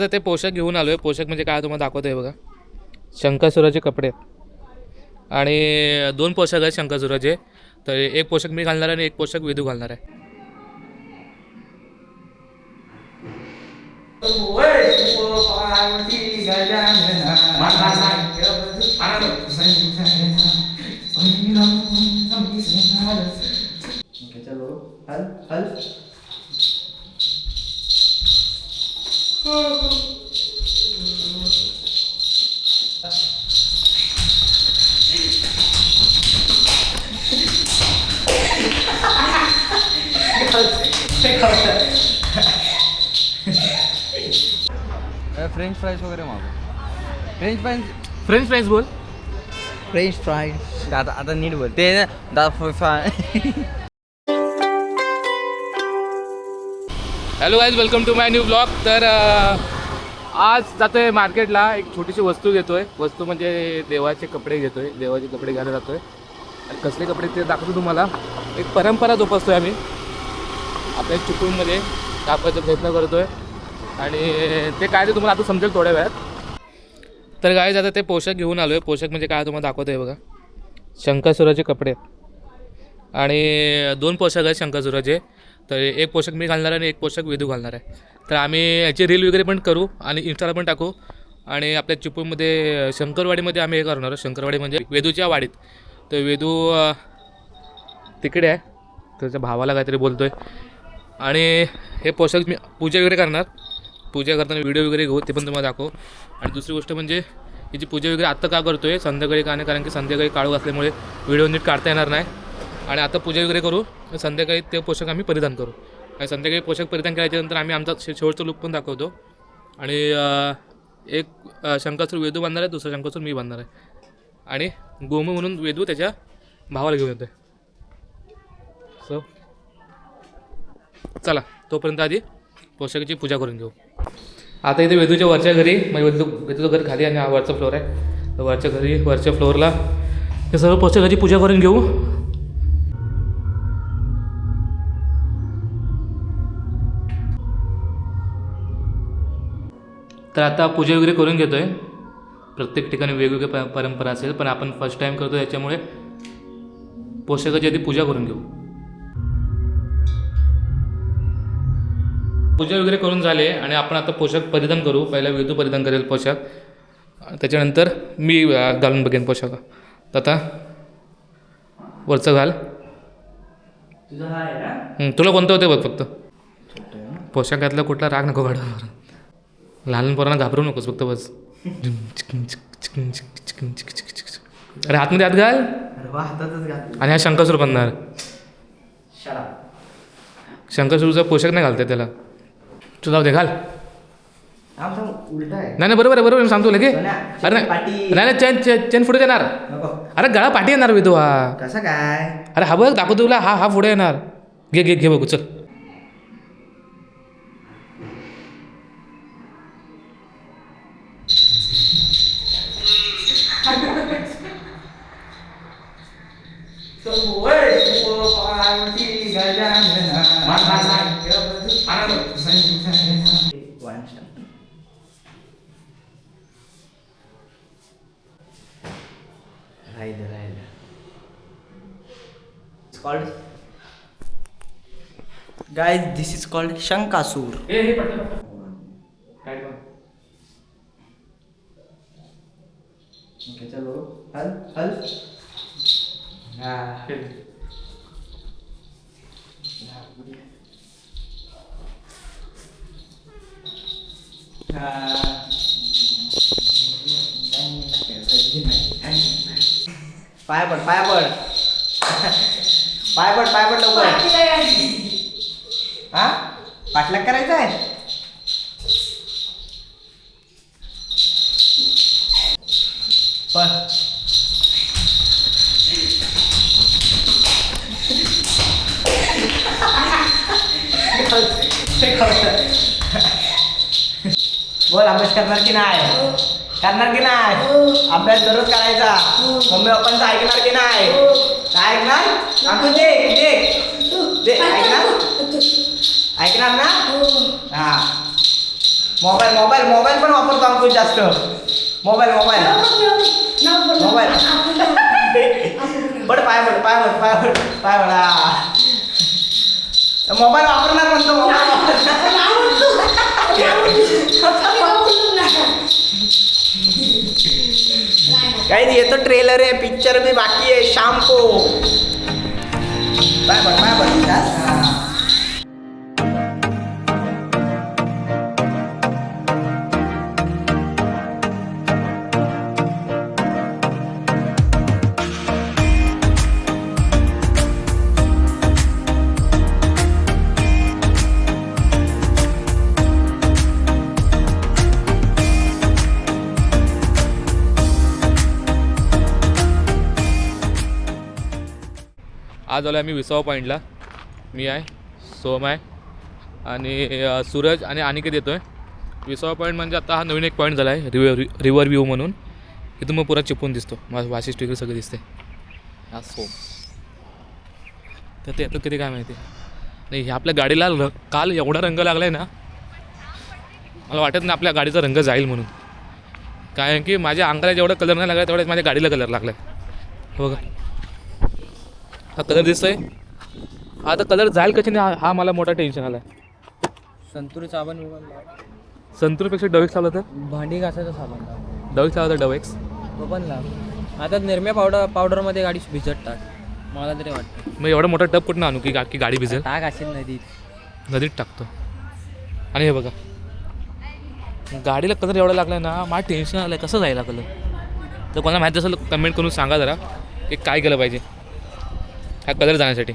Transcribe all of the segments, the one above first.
तर ते पोशाख घेऊन आलो आहे. पोशाख म्हणजे काय तुम्हाला दाखवतो आहे बघा. शंकासुराचे कपडे आहेत आणि दोन पोशाख आहेत शंकासुराचे. तर एक पोशाख मी घालणार आहे आणि एक पोशाख वेदू घालणार आहे. फ्रेंच फ्राईज वगैरे मागव. फ्रेंच फ्राईज बोल. फ्रेंच फ्राईज आता नीट बोल ते hello guys, welcome to my new blog. तर आज जातो आहे मार्केटला. एक छोटीशी वस्तू घेतो आहे. वस्तू म्हणजे देवाचे कपडे घेतो आहे. देवाचे कपडे घ्यायला जातो आहे. आणि कसले कपडे ते दाखवतो तुम्हाला. एक परंपरा जोपासतो आहे आम्ही आपल्या चिपळूणमध्ये, दाखवायचा प्रयत्न करतो आहे. आणि ते काय ते तुम्हाला आता समजेल थोड्या वेळात. तर गाईज आता ते पोशाख घेऊन आलो आहे. पोशाख म्हणजे काय तुम्हाला दाखवतो आहे बघा. शंकासुराचे कपडे आणि दोन पोशाख आहेत शंकासुराचे. तर एक पोशाख मी घालणार आहे आणि एक पोशाख वेदू घालणार आहे. तर आम्ही याची रील वगैरे पण करू आणि इंस्टाला पण टाकू. आणि आपल्या चिपळूणमध्ये शंकरवाडीमध्ये आम्ही हे करणार आहोत. शंकरवाडी म्हणजे वेदूच्या वाडीत. तर वेदू तिकडे आहे, त्याच्या भावाला काहीतरी बोलतो आहे. आणि हे पोशाख मी पूजा वगैरे करणार. पूजा करताना व्हिडिओ वगैरे घेऊ, ते पण तुम्हाला दाखवू. आणि दुसरी गोष्ट म्हणजे याची पूजा वगैरे आत्ता का करतो आहे, संध्याकाळी का नाही, कारण की संध्याकाळी काळू असल्यामुळे व्हिडिओ नीट काढता येणार नाही. आणि आता पूजा वगैरे करू, संध्याकाळी ते पोशाख आम्ही परिधान करू. आणि संध्याकाळी पोशाख परिधान केल्याच्यानंतर आम्ही आमचा शेवटचा लुक पण दाखवतो. आणि एक शंकासूर वेदू बांधणार आहे, दुसरा शंकासूर मी बांधणार आहे. आणि गोमू म्हणून वेदू त्याच्या भावाला घेऊन येतो आहे. सो चला, तोपर्यंत आधी पोशाखाची पूजा करून घेऊ. आता इथे वेदूच्या वरच्या घरी, म्हणजे वेदूचं घर खाली आणि हा वरचा फ्लोअर आहे. तर वरच्या घरी, वरच्या फ्लोअरला हे सर्व पोशाखाची पूजा करून घेऊ. तर आता पूजा वगैरे करून घेतो आहे. प्रत्येक ठिकाणी वेगवेगळी परंपरा असेल, पण आपण फर्स्ट टाईम करतो त्याच्यामुळे पोशाखाची आधी पूजा करून घेऊ. पूजा वगैरे करून झाले आणि आपण आता पोशाख परिधान करू. पहिला वेदू परिधान करेल पोशाख, त्याच्यानंतर मी घालून बघेन पोशाख. तर आता वरचं घाल. तुला कोणतं होतं बघ फक्त. पोशाख घातला कुठला राग नको काढू. लहान पोरांना घाबरू नकोस फक्त बस. अरे हातमध्ये हात घाल. आणि हा शंकासूर बनणार. शंकासूरचा पोशाख नाही घालते त्याला. तू जाऊ दे, घाल. नाही बरोबर आहे, बरोबर सांगतो लगे. अरे नाही चेन पुढे येणार. अरे गळा पाठी येणार विधू हा. कसं काय? अरे हा बघ दाखवतो तुला. हा पुढे येणार. घे बघू चल. Guys, this is called Shankasur. Okay, चलो हल पाय पड लवकर. हा पाठलाग करायचा आहे. बोल, अभ्यास करणार की नाही? करणार की नाही? अभ्यास दररोज करायचा. मम्मी पप्पांचं ऐकणार की नाही? काय ऐकणार? आमचं ऐकणार ना? हा मोबाईल मोबाईल मोबाईल पण वापरतो अंकुश जास्त. मोबाईल मोबाईल मोबाईल बड पाय बड पाय बड पाय बड पाय बडा मोबाईल वापरणार म्हणतो काही येतो ट्रेलर आहे पिक्चर भी बाकी आहे शाम को पाय बड आज आलो आम्ही विसावा पॉईंटला. मी आहे, सोम आहे आणि सूरज आणि अनिकेत येतो आहे. विसावा पॉईंट म्हणजे आता हा नवीन एक पॉईंट झाला आहे रिव्हर व्ह्यू म्हणून. इथून मग पुरा चिपून दिसतो माझं वाशिष्ठ वगैरे सगळं दिसते. हा सोम तर ते येतं किती काय माहिती नाही. हे आपल्या गाडीला काल एवढा रंग लागला आहे ना, मला वाटत नाही आपल्या गाडीचा रंग जाईल म्हणून. कारण की माझ्या अंगाला जेवढा कलर नाही लागला तेवढ्याच माझ्या गाडीला कलर लागला आहे. हो का, हा कलर दिसतोय. आता कलर जाईल कशी नाही हा मला मोठा टेन्शन आला आहे. संतूर साबण संतूरपेक्षा डवेक्स लावलं तर भांडी घासायचं साबण डवेक्स लावलं तर डवेक्स तो पण लाव. आता निरम्या पावडरमध्ये गाडी भिजत टाक, मला तरी वाटतं. मग एवढा मोठा टप कुठं आणू की गाडी भिजेल? टाक असेल नदीत टाकतो. आणि हे बघा गाडीला कलर एवढा लागला आहे ना, मला टेन्शन आलं आहे कसं जायला कलर. तर कोणाला माहिती असेल कमेंट करून सांगा जरा की काय केलं पाहिजे हा कलर जाण्यासाठी.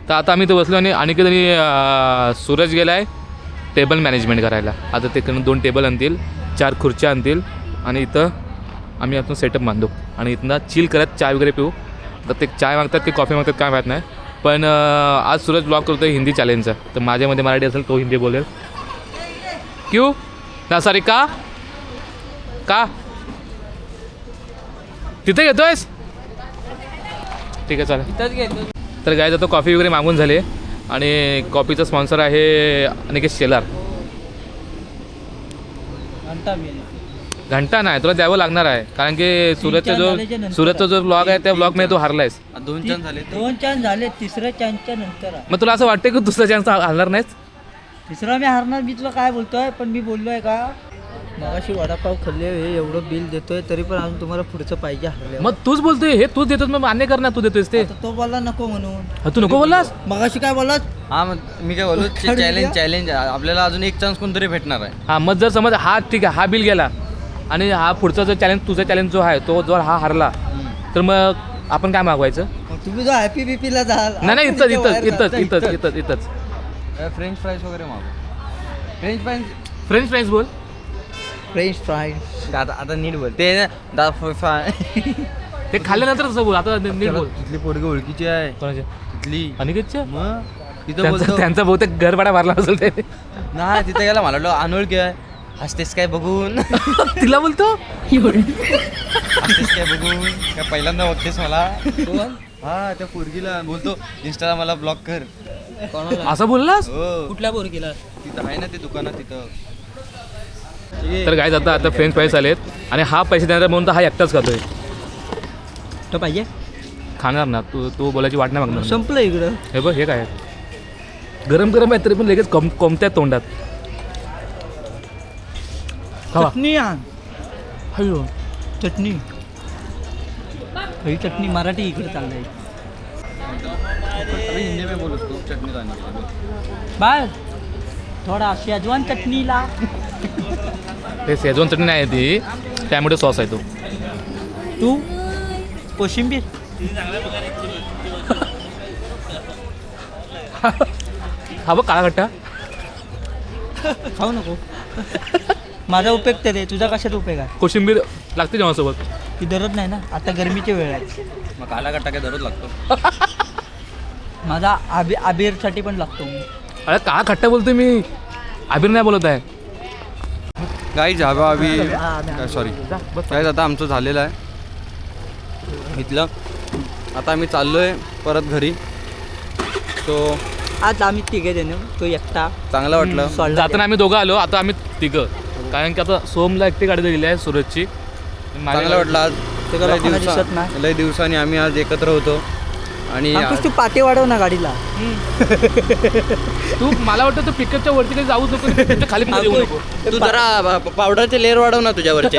तर आता आम्ही इथं बसलो आणि अनिकेत आणि सूरज गेला आहे टेबल मॅनेजमेंट करायला. आता ते 2 टेबल आणतील, 4 खुर्च्या आणतील आणि इथं आम्ही आतून सेटअप बांधू आणि इथनं चिल करत चाय वगैरे पिऊ. तर ते चाय मागतात की कॉफी मागतात काय माहीत नाही. पण आज सूरज ब्लॉग करतो आहे हिंदी चॅलेंजचा. तर माझ्यामध्ये मराठी असेल तो हिंदी बोलेल. क्यू ना सॉरी का का तिथे घेतोयस? ठीक आहे चालेल. इथंच घेतो. तर काय जातो कॉफी वगैरे मागून झाले आणि कॉफीचा स्पॉन्सर आहे अनिकेत शेलार. घंटा नाही तुला द्यावं लागणार आहे कारण की सुरतचा जो ब्लॉग आहे त्या ब्लॉगमध्ये तू हारलायस. 2 चान्स झाले, तिसऱ्या चान्सच्या नंतर मग तुला असं वाटतं की दुसरा चान्स हारणार नाहीस? तिसरा मी हारणार. मी तुला काय बोलतोय, पण मी बोललोय का मगाशी वडापाव खाल्ले हे एवढं बिल देतोय तरी पण अजून तुम्हाला पुढचं पाहिजे हरले. मग तूच बोलतोय हे तूच देतोस मग मान्य कर ना, तू देतोयस ते. तो बोलला नको म्हणून. तू नको बोललास मगाशी काय बोललास? हा मग मी काय बोलू चॅलेंज आपल्याला अजून एक चान्स कोणतरी भेटणार आहे. हां मग जर समज हा ठीक आहे हा बिल गेला आणि हा पुढचा जो चॅलेंज तुझा चॅलेंज जो आहे तो जर हा हरला तर मग आपण काय मागवायचं? तुम्ही जो हॅपी बीपीला जाल. नाही इथंच फ्रेंच फ्राईज वगैरे मागू. फ्रेंच फ्राईज बोल. फ्रेंच फ्राईज आता नीट बोल ते ते खाल्ल्यानंतर तसं बोल. आता नीट बोल. तिथली पोरगी ओळखीची आहे. कोणाच्या? तिथली अनिकेतच्या? मग तिथं बोलतो त्यांचा बहुतेक घरभाडा भरला असेल ते. नाही तिथं गेला मला वाटलं अनोळखी आहे. हसतेस काय बघून तिला बोलतो हसतेस काय बघून काय पहिल्यांदा बघतेस मला. हा त्या पोरगीला बोलतो इंस्टाला मला ब्लॉक कर. असं बोललास? हो कुठल्या पोरगीला? तिथं आहे ना ते दुकानात तिथं. तर काय जातं आता फ्रेंच फ्राईज आलेत आणि हा पैसे देणार म्हणून तर हा एकटाच खातोय. तो पाहिजे खाणार ना तू बोलायची वाट नाही मागणार. संपलं इकडं. हे बघ हे काय गरम गरम आहे तरी पण लगेच कोंबत्यात तोंडात. खावा. चटणी आण. हॅलो चटणी ही चटणी मराठी इकडे चाललंय. हिंदी में बोलू तू चटणी बस थोडा शेजवान चटणीला. ते शेजवान चटणी नाही आहे ती टॅमॅटो सॉस आहे तो. तू कोशिंबीर हा बघ काळा खट्टा खाऊ नको. माझा उपयोग तर आहे, तुझा कशात उपयोग आहे? कोशिंबीर लागते जेव्हासोबत. ती दररोज नाही ना, आता गरमीची वेळ आहे. मग काला कट्टा काय दररोज लागतो. माझा आबीरसाठी पण लागतो. अरे काळा खट्टा बोलतोय मी, आबीर नाही बोलत आहे. गाईज हवा आम्ही सॉरी गाईज आता आमचं झालेलं आहे इथलं. आता आम्ही चाललो आहे परत घरी. तो आज आम्ही तिघे देणं, तो एकटा चांगलं वाटलं. जाताना आम्ही दोघं आलो. आता आम्ही तिघं. कारण की आता सोमला एकटी गाडी दिलेली आहे सुरतची. चांगलं वाटलं आज ते लय लोकांना दिसत नाही. लय दिवसांनी आम्ही आज एकत्र होतो आणि अंकुश तू पाठी वाढव ना गाडीला. तू मला वाटतं तू पिकअपच्या वरती काही जाऊच नको, पिकअपच्या खाली पण येऊ नको. तू जरा पावडरचे लेअर वाढव ना तुझ्यावरचे.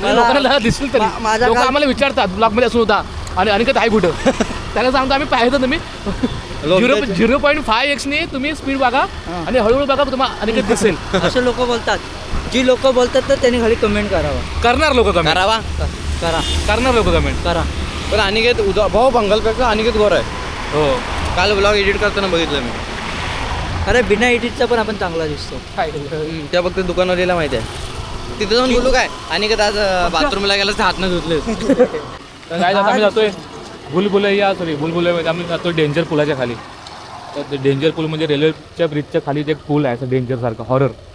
लोकांना दिसेल तरी माझा लोक काय- आम्हाला विचारतात ब्लॉकमध्ये असून होता आणि अनिकेत आहे कुठं. त्याला सांगतो आम्ही पाहिजे तुम्ही 0.5x तुम्ही स्पीड बघा आणि हळूहळू बघा तुम्हाला अनिकेत दिसेल. असे लोक बोलतात. जी लोक बोलतात तर त्यांनी खाली कमेंट करावा. करणार लोक कमेंट, करावा. करा करणार लोक कमेंट. करा. पण अनिकेत भाऊ बंगालपेक्षा अनिकेत गोर आहे. हो काल ब्लॉग एडिट करताना बघितलं मी. अरे बिना एडिटचा पण आपण चांगला दिसतो. त्या फक्त दुकानवालीला माहिती आहे. तिथे जाऊन बोलू काय अनिकेत आज बाथरूमला गेला तर हात न धुतले. काय जात आम्ही जातोय बुलबुलैयामध्ये आम्ही जातोय डेंजर पुलाच्या खाली. तर ते डेंजर पूल म्हणजे रेल्वेच्या ब्रिजच्या खाली एक पूल आहे असं डेंजर सारखं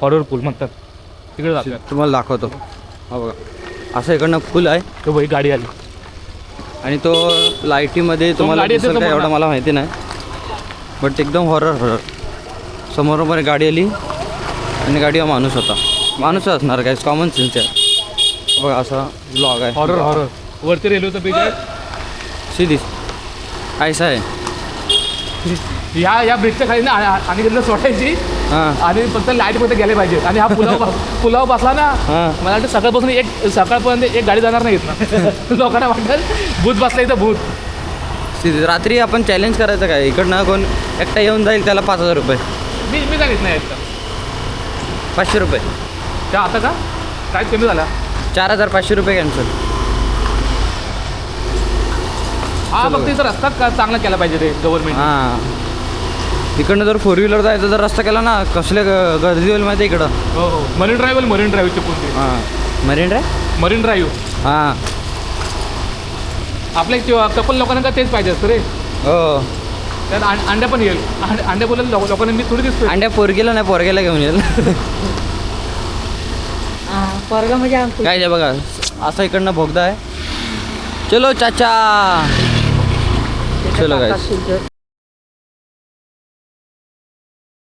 हॉरर पूल म्हणतात. तिकडे जातोय. तुम्हाला दाखवतो. हा बघा असं इकडनं फुल आहे तो भाई गाडी आली. आणि तो लाईटीमध्ये तुम्हाला गाडी येते दिसेल का समोर एवढं ना? मला माहिती नाही. बट एकदम हॉरर समोर गाडी आली आणि गाडीवर माणूस होता. माणूस असणार काय कॉमन सेन्स आहे. बघा असा ब्लॉग आहे. हॉरर वरती रेल्वेचं ब्रिज आहे. सीधी ऐसा आहे. या ब्रिजच्या खाली ना आणि तिथलं सोडायची हां आणि फक्त लाईटमध्ये गेले पाहिजे. आणि हा पुलावर बसला ना हां मला वाटतं सकाळपर्यंत एक गाडी जाणार नाही ना. लोकांना वाटतं भूत बसलं इथं भूत. सीधी रात्री आपण चॅलेंज करायचं काय इकडनं कोण एकटा येऊन जाईल त्याला 5,000 रुपये. मी सांगित नाही एकदा 500 रुपये. त्या आता का काय कमी झाला. 4,500 रुपये कॅन्सल. हा फक्त इथं रस्ता चांगला केला पाहिजे रे गव्हर्नमेंट. हां इकडनं जर 4 व्हीलर जायचं जर रस्ता केला ना कसले गर्दी होईल माहिती आहे इकडं. हो हो मरीन ड्राईव्हचे कोणते हां मरीन ड्राईव्ह. मरीन ड्राईव्ह हां आपल्या कपल लोकांना का तेच पाहिजे असतं रे. हो त्यात अंड्या पण येईल. अंड्या बोलले लोकांना मी थोडी दिसतोय. अंड्या पोरगीला नाही पोरगेला घेऊन येईल. पोरगा म्हणजे अंकुश. काय आहे बघा असं इकडनं भोगदा आहे. चलो चाचा. चलो त्याच्या guys. काका